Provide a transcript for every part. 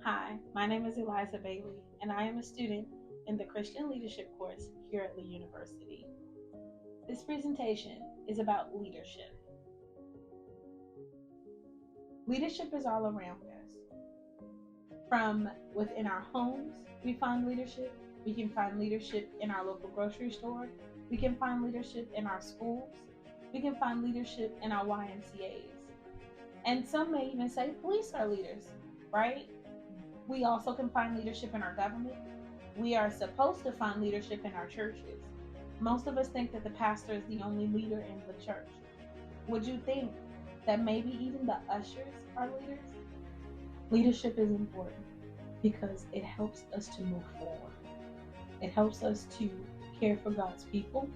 Hi, my name is Eliza Bailey, and I am a student in the Christian Leadership course here at Lee University. This presentation is about leadership. Leadership is all around us. From within our homes, we find leadership. We can find leadership in our local grocery store. We can find leadership in our schools. We can find leadership in our YMCAs. And some may even say police are leaders, right? We also can find leadership in our government. We are supposed to find leadership in our churches. Most of us think that the pastor is the only leader in the church. Would you think that maybe even the ushers are leaders? Leadership is important because it helps us to move forward. It helps us to care for God's people.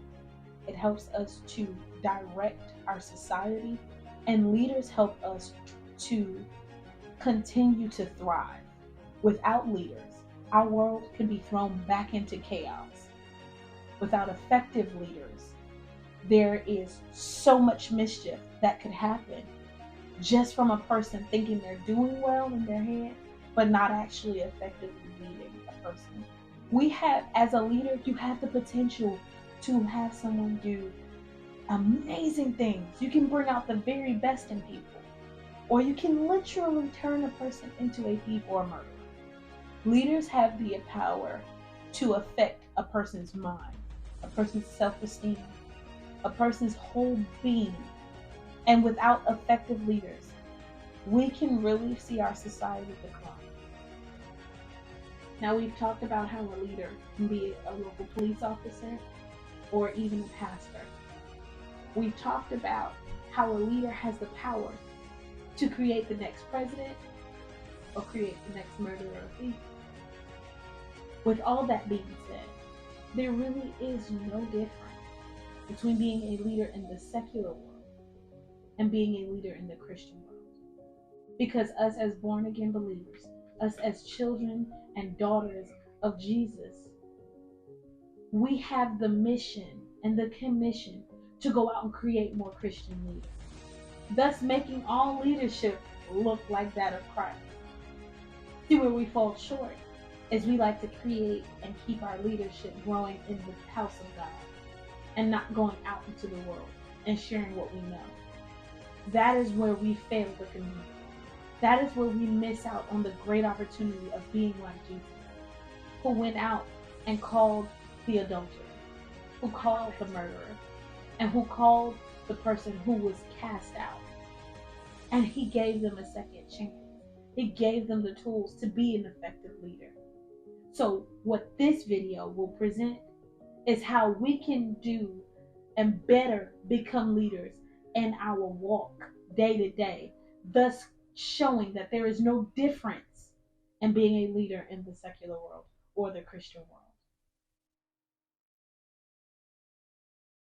It helps us to direct our society. And leaders help us to continue to thrive. Without leaders, our world can be thrown back into chaos. Without effective leaders, there is so much mischief that could happen just from a person thinking they're doing well in their head, but not actually effectively leading a person. As a leader, you have the potential to have someone do amazing things. You can bring out the very best in people, or you can literally turn a person into a thief or a murderer. Leaders have the power to affect a person's mind, a person's self-esteem, a person's whole being. And without effective leaders, we can really see our society decline. Now, we've talked about how a leader can be a local police officer or even a pastor. We've talked about how a leader has the power to create the next president or create the next murderer or thief. With all that being said, there really is no difference between being a leader in the secular world and being a leader in the Christian world. Because us as born again believers, us as children and daughters of Jesus, we have the mission and the commission to go out and create more Christian leaders, thus making all leadership look like that of Christ. See, where we fall short is we like to create and keep our leadership growing in the house of God and not going out into the world and sharing what we know. That is where we fail the community. That is where we miss out on the great opportunity of being like Jesus, who went out and called the adulterer, who called the murderer, and who called the person who was cast out. And he gave them a second chance. He gave them the tools to be an effective leader. So what this video will present is how we can do and better become leaders in our walk day to day, thus showing that there is no difference in being a leader in the secular world or the Christian world.